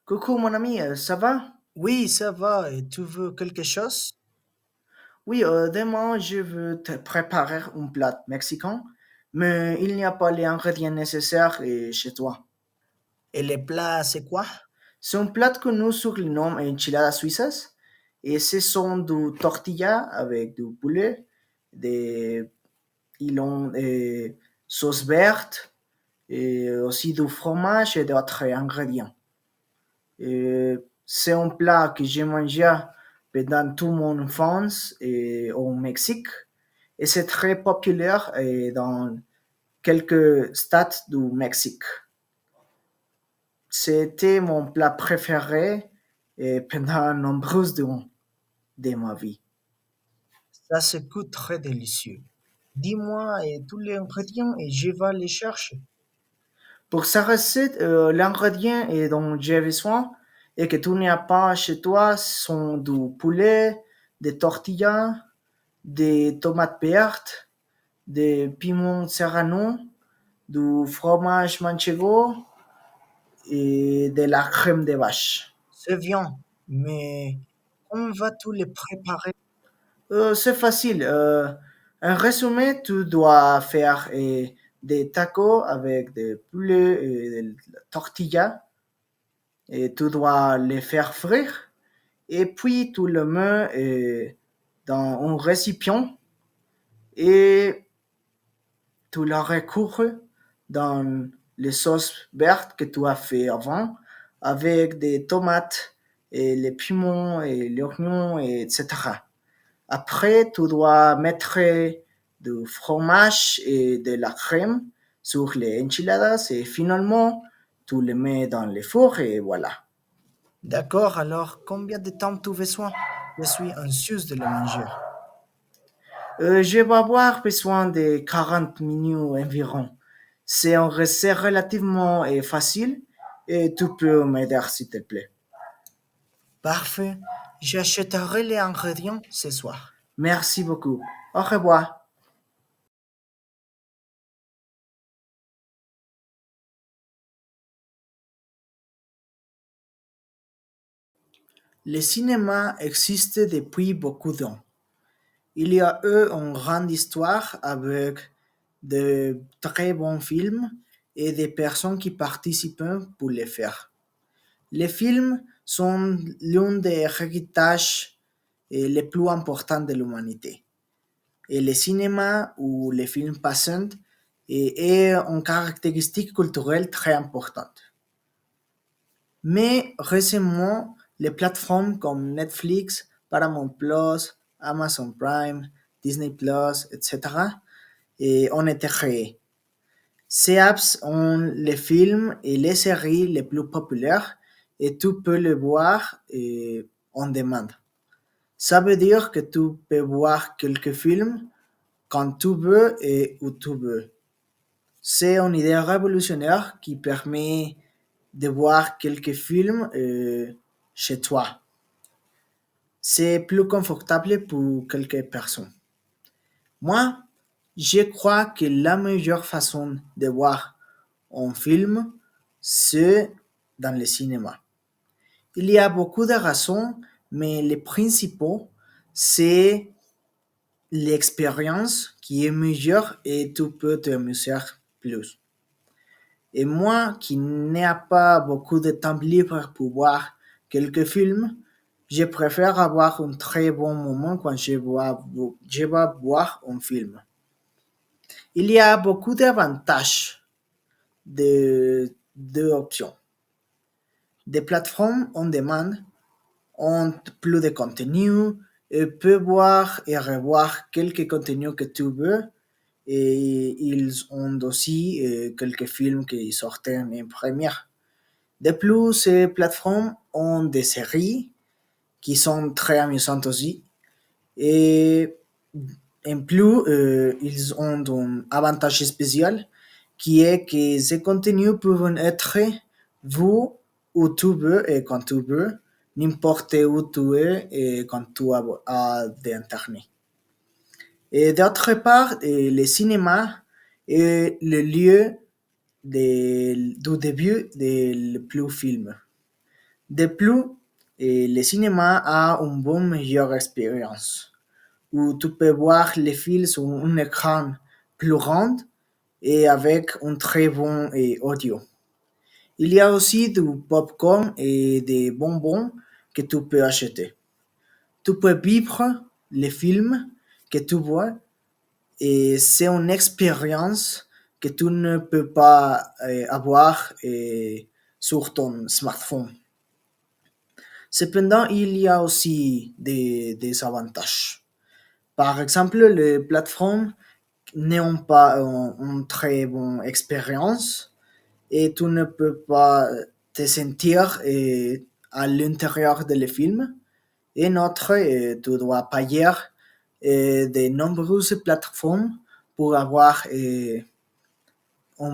Coucou mon ami, ça va? Oui, ça va. Et tu veux quelque chose? Oui, demain je veux te préparer un plat mexicain, mais il n'y a pas les ingrédients nécessaires chez toi. Et les plats, c'est quoi? C'est un plat connu sous le nom enchiladas suizas et ce sont du tortilla avec du poulet, des ils ont sauce verte et aussi du fromage et d'autres ingrédients. C'est un plat que j'ai mangé pendant toute mon enfance au Mexique et c'est très populaire dans quelques stades du Mexique. C'était mon plat préféré pendant nombreuses de ma vie. Ça se coûte très délicieux. Dis-moi tous les ingrédients et je vais les chercher. Pour sa recette, l'ingrédient dont j'ai besoin et que tu n'as pas chez toi sont du poulet, des tortillas, des tomates vertes, des piments serrano, du fromage manchego et de la crème de vache. C'est bien, mais on va tous les préparer. C'est facile. En résumé, tu dois faire des tacos avec des poulets et des tortillas et tu dois les faire frire. Et puis tu le mets dans un récipient et tu le recouvres dans les sauces vertes que tu as fait avant avec des tomates et les piments et les oignons, etc. Après, tu dois mettre du fromage et de la crème sur les enchiladas et finalement, tu les mets dans le four et voilà. D'accord, alors combien de temps tu besoin? Je suis anxieuse de le manger. Je vais avoir besoin de 40 minutes environ. C'est un recette relativement facile et tu peux m'aider s'il te plaît. Parfait. J'achèterai les ingrédients ce soir. Merci beaucoup. Au revoir. Le cinéma existe depuis beaucoup de temps. Il y a eu une grande histoire avec de très bons films et des personnes qui participent pour les faire. Les films sont l'un des héritages les plus importants de l'humanité. Et le cinéma ou les films passent est une caractéristique culturelle très importante. Mais récemment, les plateformes comme Netflix, Paramount Plus, Amazon Prime, Disney Plus, etc. Ont été créées. Ces apps ont les films et les séries les plus populaires et tu peux les voir en demande. Ça veut dire que tu peux voir quelques films quand tu veux et où tu veux. C'est une idée révolutionnaire qui permet de voir quelques films chez toi. C'est plus confortable pour quelques personnes. Moi, je crois que la meilleure façon de voir un film, c'est dans le cinéma. Il y a beaucoup de raisons, mais les principaux, c'est l'expérience qui est meilleure et tu peux t'amuser plus. Et moi, qui n'ai pas beaucoup de temps libre pour voir quelques films, je préfère avoir un très bon moment quand je vais voir un film. Il y a beaucoup d'avantages de deux options. Des plateformes on demande ont plus de contenu et peut voir et revoir quelques contenus que tu veux. Et ils ont aussi quelques films qui sortent en première. De plus, ces plateformes ont des séries qui sont très amusantes aussi. Et en plus, ils ont un avantage spécial qui est que ces contenus peuvent être vus où tu veux et quand tu veux, n'importe où tu es et quand tu as d'Internet. Et d'autre part, le cinéma est le lieu du début des plus films. De plus, le cinéma a une bonne meilleure expérience, où tu peux voir les films sur un écran plus grand et avec un très bon audio. Il y a aussi du popcorn et des bonbons que tu peux acheter. Tu peux vivre les films que tu vois et c'est une expérience que tu ne peux pas avoir sur ton smartphone. Cependant, il y a aussi des avantages. Par exemple, les plateformes n'ont pas une très bonne expérience et tu ne peux pas te sentir à l'intérieur de le film. Et notre, tu dois payer de nombreuses plateformes pour avoir une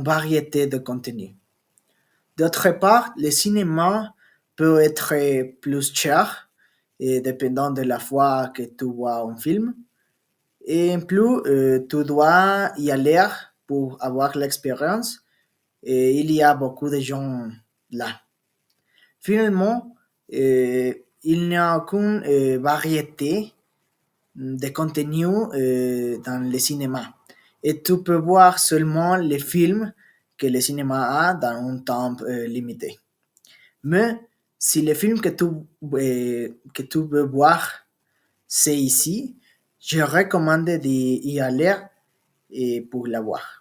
variété de contenu. D'autre part, le cinéma peut être plus cher, et dépendant de la fois que tu vois un film. Et en plus, tu dois y aller pour avoir l'expérience. Et il y a beaucoup de gens là. Finalement, il n'y a aucune variété de contenu dans le cinéma. Et tu peux voir seulement les films que le cinéma a dans un temps limité. Mais si le film que tu veux voir, c'est ici, je recommande d'y aller et pour la voir.